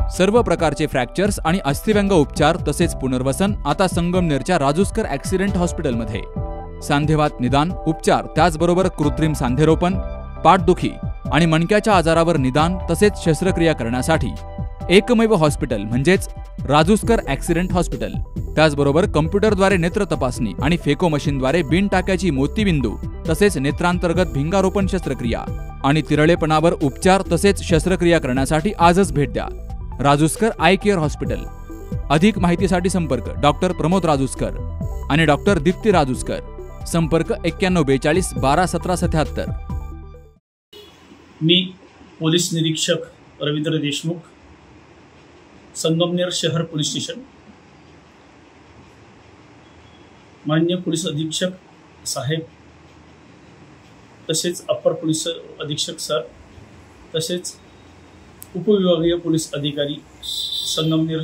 सर्व प्रकारचे फ्रॅक्चर्स आणि अस्थिव्यंग उपचार तसेच पुनर्वसन आता संगमनेरच्या राजूस्कर ॲक्सिडेंट हॉस्पिटलमध्ये। सांधेवात निदान, उपचार, त्याचबरोबर कृत्रिम सांधेरोपण, पाठदुखी आणि मणक्याच्या आजारावर निदान तसेच शस्त्रक्रिया करण्यासाठी एकमेव हॉस्पिटल म्हणजेच राजूस्कर ॲक्सिडेंट हॉस्पिटल। त्याचबरोबर कॉम्प्युटरद्वारे नेत्र तपासणी आणि फेको मशीनद्वारे बिन टाक्याची मोतीबिंदू तसेच नेत्रांतर्गत भिंगारोपण शस्त्रक्रिया आणि तिरळेपणावर उपचार तसेच शस्त्रक्रिया करण्यासाठी आजच भेट द्या राजूस्कर आय केअर हॉस्पिटल। अधिक माहितीसाठी संपर्क डॉक्टर प्रमोद राजूस्कर आणि डॉक्टर दीप्ती राजूस्कर। संपर्क 9142 12 17 77। मी पोलीस निरीक्षक रवींद्र देशमुख, संगमनेर शहर पोलीस स्टेशन। माननीय पोलीस अधीक्षक साहेब तसेच अप्पर पोलीस अधीक्षक सर तसेच उपविभागीय पोलीस अधिकारी संगमनेर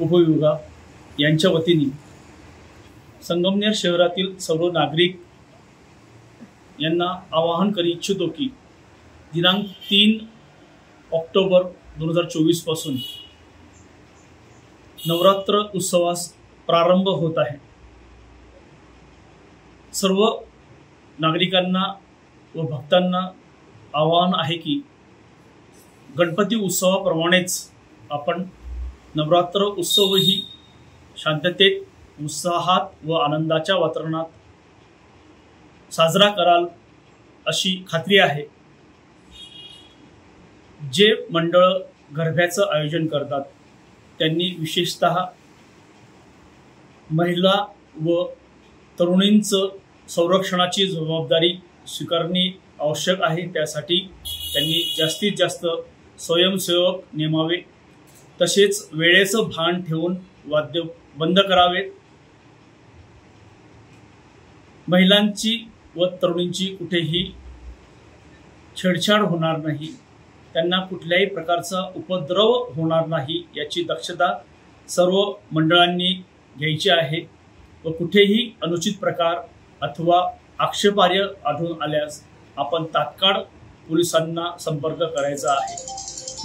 उपविभाग यांच्या वतीने संगमनेर शहरातील सर्व नागरिक यांना आवाहन करू इच्छितो की दिनांक 3 ऑक्टोबर 2024 पासून नवरात्र उत्सवास प्रारंभ होत आहे। सर्व नागरिकांना व भक्तांना आवाहन आहे की गणपती उत्सवाप्रमाणेच आपण नवरात्र उत्सवही शांततेत, उत्साहात व आनंदाच्या वातावरणात साजरा कराल अशी खात्री आहे। जे मंडळ गरब्याचं आयोजन करतात त्यांनी विशेषतः महिला व तरुणींचं संरक्षणाची जबाबदारी स्वीकारणे आवश्यक आहे। त्यासाठी त्यांनी जास्तीत जास्त स्वयंसेवक नेमावे तसेच वेळेचं भान ठेवून वाद्य बंद करावेत। महिलांची व तरुणींची कुठेही छेडछाड होणार नाही, त्यांना कुठल्याही प्रकारचा उपद्रव होणार नाही याची दक्षता सर्व मंडळांनी घ्यायची आहे व कुठेही अनुचित प्रकार अथवा आक्षेपार्ह आढळून आल्यास आपण तात्काळ पोलिसांना संपर्क करायचा आहे।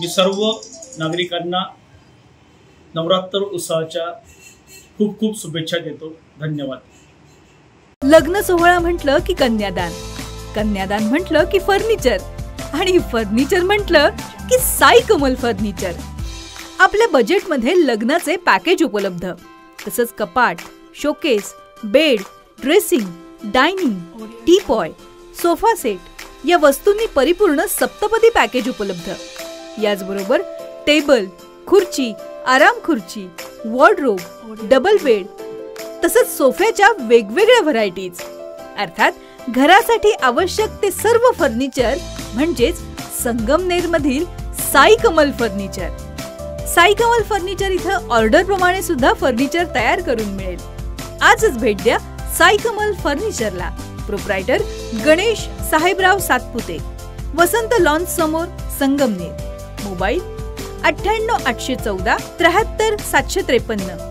मी सर्व नागरिकांना नवरात्र उत्सवाच्या खूप खूप शुभेच्छा देतो। धन्यवाद। लग्न सोहळा म्हटलं की कन्यादान, कन्यादान म्हटलं की फर्निचर आणि फर्निचर म्हटलं की साई कमल फर्निचर। आपल्या बजेटमध्ये लग्नाचे पॅकेज उपलब्ध, तसंच कपाट, showcase, bed, dressing, dining, teapoy, sofa set या वस्तूंनी परिपूर्ण सप्तपदी पॅकेज उपलब्ध। याचबरोबर टेबल, खुर्ची, आराम खुर्ची, वॉर्डरोब, डबल बेड तसंच सोफ्याच्या वेगवेगळ्या व्हरायटीज, अर्थात घरासाठी आवश्यक ते सर्व फर्निचर म्हणजेच संगमनेरमधील साई कमल फर्निचर। साई कमल फर्निचर इथं ऑर्डर प्रमाणे सुद्धा फर्निचर तयार करून मिळेल। आजच भेट द्या साई कमल फर्निचरला। प्रोप्रायटर गणेश साहेबराव सातपुते, वसंत लॉन्स समोर, संगमनेर। मोबाईल 98 814 73 753।